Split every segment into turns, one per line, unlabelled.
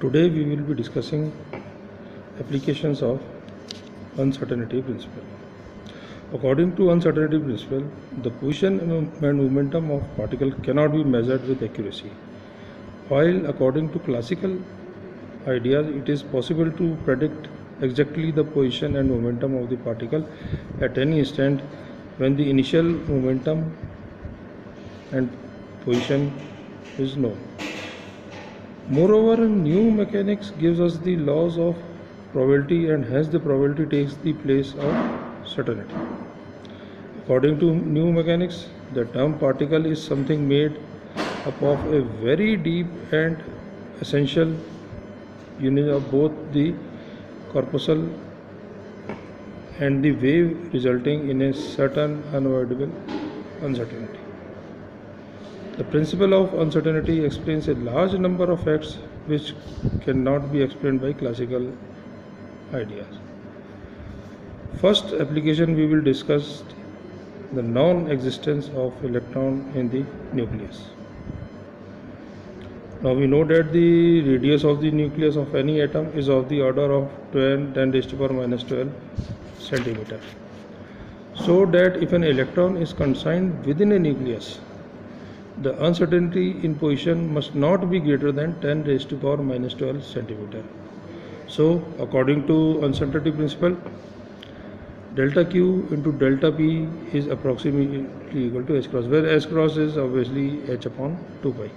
Today we will be discussing applications of uncertainty principle. According to uncertainty principle, the position and momentum of particle cannot be measured with accuracy. While according to classical ideas, it is possible to predict exactly the position and momentum of the particle at any instant when the initial momentum and position is known. Moreover, new mechanics gives us the laws of probability, and hence the probability takes the place of certainty. According to new mechanics, the term particle is something made up of a very deep and essential unit of both the corpuscle and the wave, resulting in a certain unavoidable uncertainty. The principle of uncertainty explains a large number of facts which cannot be explained by classical ideas. First application, we will discuss the non-existence of electron in the nucleus. Now we know that the radius of the nucleus of any atom is of the order of 10 raised to the power minus 12 centimeter. So that if an electron is confined within a nucleus, the uncertainty in position must not be greater than 10 raised to the power minus 12 centimeter. So according to uncertainty principle, delta Q into delta P is approximately equal to H cross, where H cross is obviously H upon 2 pi.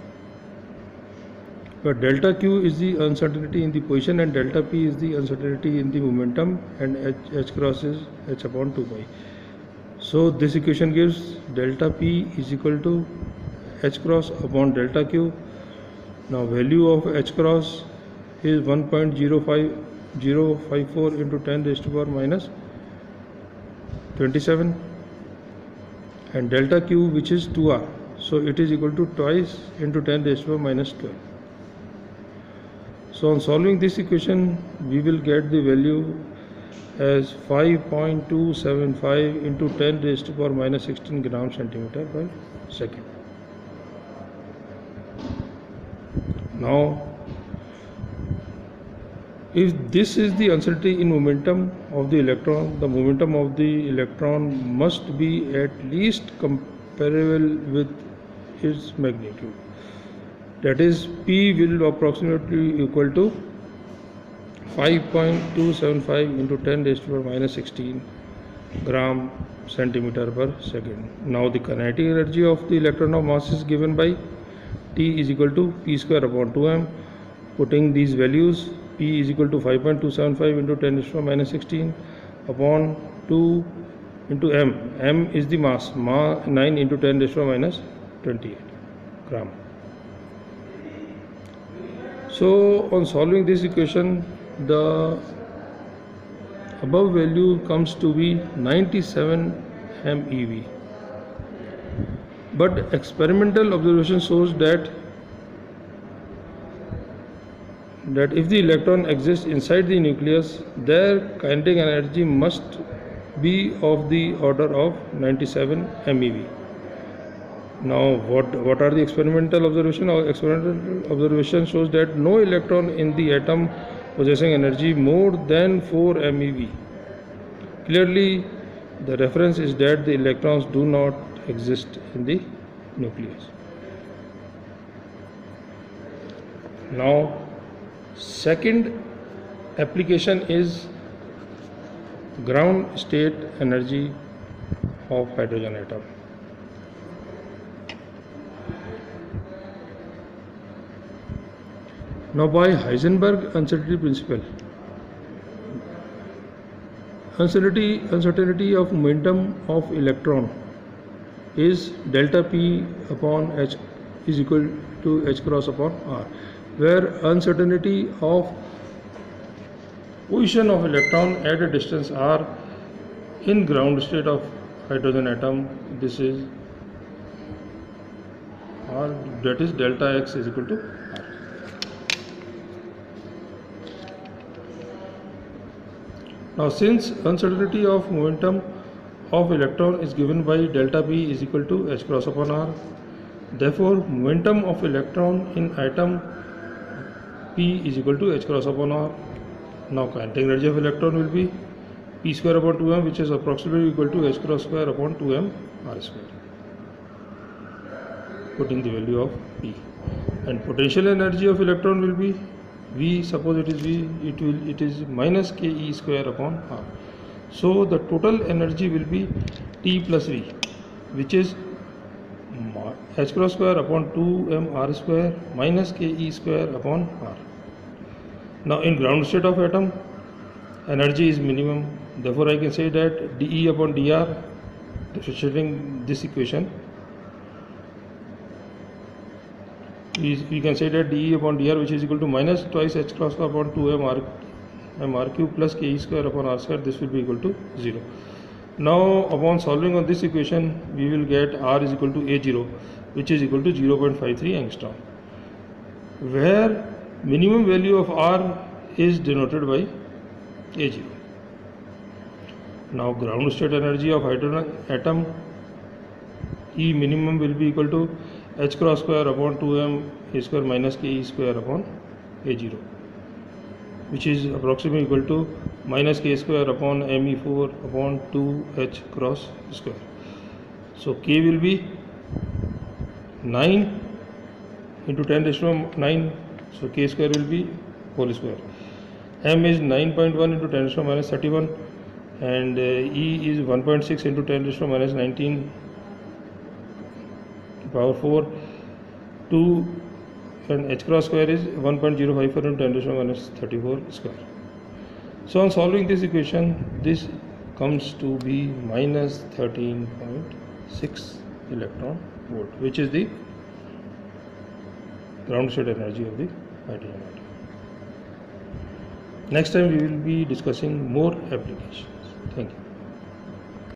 But delta Q is the uncertainty in the position and delta P is the uncertainty in the momentum, and H cross is H upon 2 pi. So this equation gives delta P is equal to H cross upon delta Q. Now value of H cross is 1.05054 into 10 raised to the power minus 27, and delta Q, which is 2R, so it is equal to twice into 10 raised to the power minus 12. So on solving this equation, we will get the value as 5.275 into 10 raised to the power minus 16 gram centimeter per second. Now, if this is the uncertainty in momentum of the electron, the momentum of the electron must be at least comparable with its magnitude. That is, P will approximately equal to 5.275 into 10 raised to the power minus 16 gram centimeter per second. Now the kinetic energy of the electron of mass is given by T is equal to P square upon 2m. Putting these values, P is equal to 5.275 into 10 raised to the power minus 16 upon 2 into m. M is the mass, 9 into 10 raised to the power minus 28 gram. So on solving this equation, the above value comes to be 97 MeV. But experimental observation shows that if the electron exists inside the nucleus, their kinetic energy must be of the order of 97 MeV. Now what are the experimental observations? Our experimental observation shows that no electron in the atom possessing energy more than 4 MeV. Clearly, the reference is that the electrons do not exist in the nucleus. Now, second application is ground state energy of hydrogen atom. Now by Heisenberg uncertainty principle, uncertainty of momentum of electron is delta P upon H is equal to H cross upon R, where uncertainty of position of electron at a distance R in ground state of hydrogen atom, this is R, that is delta X is equal to R. Now since uncertainty of momentum of electron is given by delta P is equal to H cross upon R, therefore momentum of electron in atom P is equal to h cross upon r. Now kinetic energy of electron will be P square upon 2m, which is approximately equal to h cross square upon 2m r square, putting the value of P. And potential energy of electron will be V, suppose it is V, it is minus ke square upon r. So the total energy will be T plus V, which is h cross square upon 2m r square minus ke square upon r. Now in ground state of atom, energy is minimum. Therefore I can say that dE upon dr, differentiating this equation, we can say that dE upon dr, which is equal to minus twice h cross upon 2m r cube plus ke square upon r square, this will be equal to 0. Now upon solving on this equation, we will get r is equal to A0, which is equal to 0.53 angstrom, where minimum value of r is denoted by A0. Now ground state energy of hydrogen atom, E minimum will be equal to h cross square upon 2m a square minus ke square upon A0, which is approximately equal to minus k square upon me4 upon 2h cross square. So k will be 9 into 10 raised to 9, so k square will be whole square. M is 9.1 into 10 raised to minus 31, and E is 1.6 into 10 raised to minus 19 power 4, 2, and h cross square is 1.054 into 10 raised to minus 34 square. So on solving this equation, this comes to be minus 13.6 electron volt, which is the ground state energy of the hydrogen atom. Next time we will be discussing more applications. Thank you.